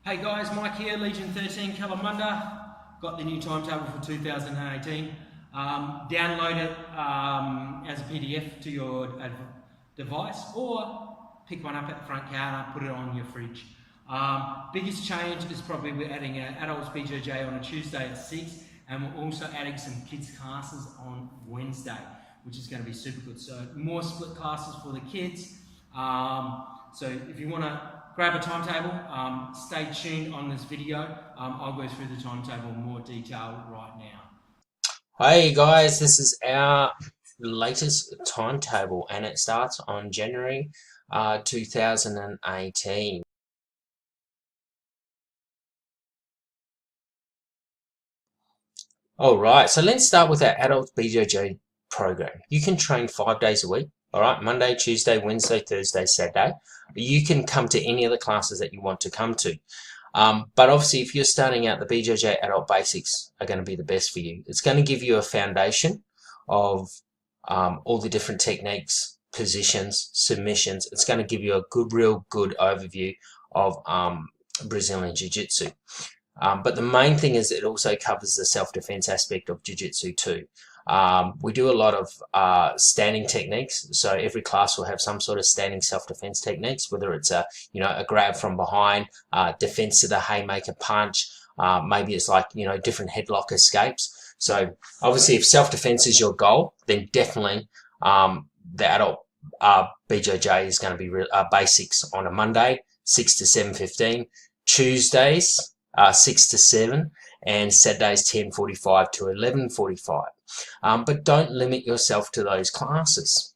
Hey guys, Mike here, Legion 13 Kalamunda. Got the new timetable for 2018. Download it as a PDF to your device or pick one up at the front counter, put it on your fridge. Biggest change is probably we're adding an adults BJJ on a Tuesday at 6, and we're also adding some kids classes on Wednesday, which is going to be super good. So more split classes for the kids. So if you want to grab a timetable, stay tuned on this video. I'll go through the timetable in more detail right now. Hey guys, this is our latest timetable and it starts on January 2018. Alright, so let's start with our adult BJJ program. You can train 5 days a week, alright, Monday, Tuesday, Wednesday, Thursday, Saturday. You can come to any of the classes that you want to come to. But obviously, if you're starting out, the BJJ Adult Basics are going to be the best for you. It's going to give you a foundation of all the different techniques, positions, submissions. It's going to give you a real good overview of Brazilian Jiu-Jitsu. But the main thing is it also covers the self-defense aspect of Jiu-Jitsu too. We do a lot of standing techniques, so every class will have some sort of standing self-defense techniques, whether it's a grab from behind, defense to the haymaker punch, maybe it's like different headlock escapes. So obviously, if self-defense is your goal, then definitely the adult BJJ is going to be basics on a Monday, 6 to 7:15, Tuesdays 6 to 7, and Saturdays 10:45 to 11:45. But don't limit yourself to those classes.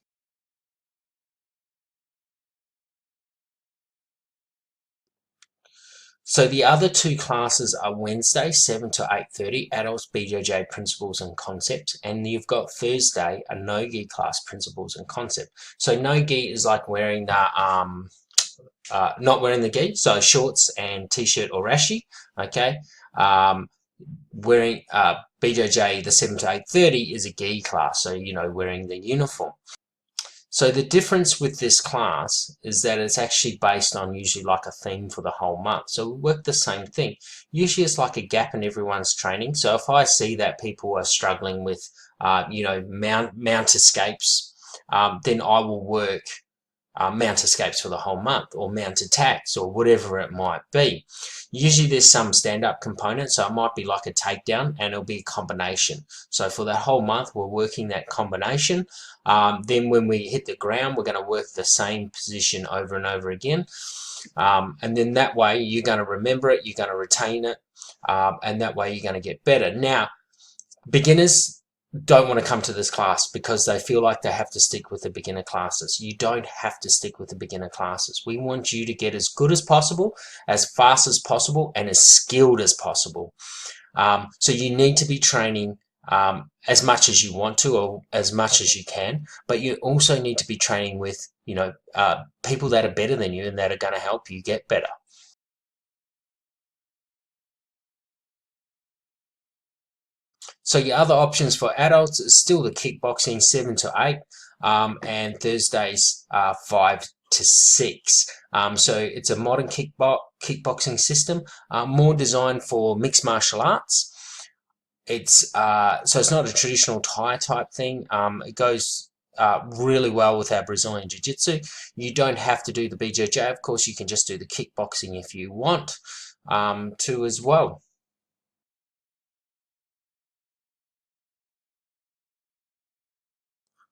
So the other two classes are Wednesday 7 to 8:30, Adults BJJ Principles and Concepts, and you've got Thursday a no-gi class, Principles and Concept. So no-gi is like wearing the not wearing the gi, so shorts and t-shirt or rashi, okay. Wearing BJJ, the 7 to 8:30 is a gi class, so wearing the uniform. So the difference with this class is that it's actually based on usually like a theme for the whole month. So we work the same thing. Usually it's like a gap in everyone's training. So if I see that people are struggling with mount escapes, then I will work mount escapes for the whole month, or mount attacks, or whatever it might be. Usually there's some stand-up component, so it might be like a takedown, and it'll be a combination. So for that whole month, we're working that combination. Then when we hit the ground, we're going to work the same position over and over again. And then that way, you're going to remember it, you're going to retain it, and that way you're going to get better. Now, beginners don't want to come to this class because they feel like they have to stick with the beginner classes. You don't have to stick with the beginner classes. We want you to get as good as possible, as fast as possible, and as skilled as possible. So you need to be training as much as you want to, or as much as you can, but you also need to be training with people that are better than you and that are going to help you get better. So your other options for adults is still the kickboxing 7 to 8, and Thursdays 5 to 6. So it's a modern kickboxing system, more designed for mixed martial arts. It's so it's not a traditional Thai type thing. It goes really well with our Brazilian Jiu-Jitsu. You don't have to do the BJJ. Of course, you can just do the kickboxing if you want to as well.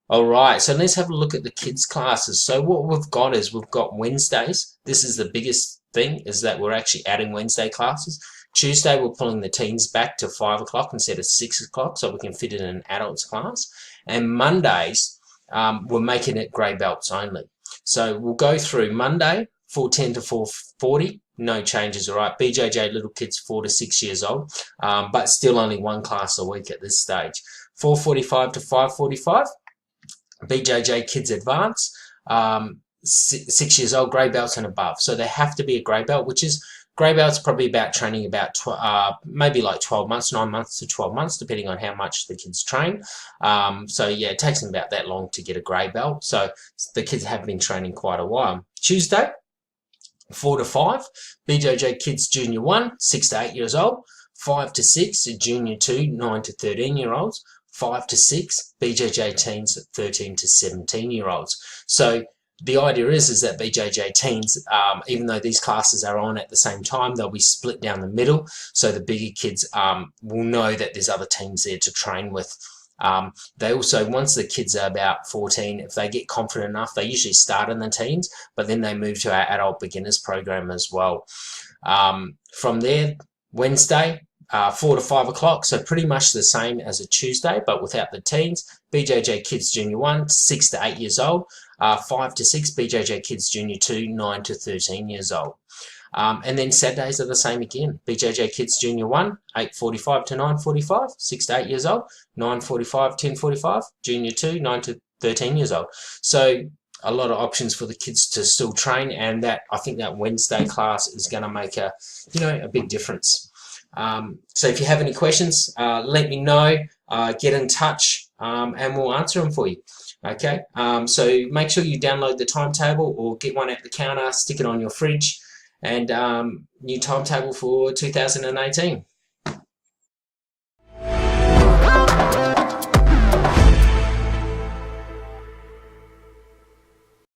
Alright, so let's have a look at the kids classes. So what we've got is we've got Wednesdays. This is the biggest thing, is that we're actually adding Wednesday classes. Tuesday we're pulling the teens back to 5 o'clock instead of 6 o'clock, so we can fit in an adults class. And Mondays, we're making it grey belts only. So we'll go through Monday 4:10 to 4:40, no changes, alright. BJJ little kids 4 to 6 years old, but still only one class a week at this stage. 4:45 to 5:45. BJJ Kids Advance, 6 years old, grey belts and above. So they have to be a grey belt, which is, grey belt's probably about training about maybe like 12 months, 9 months to 12 months, depending on how much the kids train. So yeah, it takes them about that long to get a grey belt. So the kids have been training quite a while. Tuesday, 4 to 5, BJJ Kids Junior 1, 6 to 8 years old. 5 to 6, Junior 2, 9 to 13 year olds. 5 to 6, BJJ Teens, 13 to 17 year olds. So the idea is that BJJ Teens, even though these classes are on at the same time, they'll be split down the middle. So the bigger kids will know that there's other teams there to train with. They also, once the kids are about 14, if they get confident enough, they usually start in the teens, but then they move to our adult beginners program as well. From there, Wednesday, 4 to 5 o'clock, so pretty much the same as a Tuesday, but without the teens. BJJ Kids Junior 1, 6 to 8 years old. 5 to 6, BJJ Kids Junior 2, 9 to 13 years old. And then Saturdays are the same again. BJJ Kids Junior 1, 8:45 to 9:45, 6 to 8 years old. 9:45, 10:45, Junior 2, 9 to 13 years old. So a lot of options for the kids to still train, and that, I think that Wednesday class is going to make a big difference. So if you have any questions, let me know, get in touch, and we'll answer them for you. Okay, so make sure you download the timetable or get one at the counter, stick it on your fridge, and new timetable for 2018.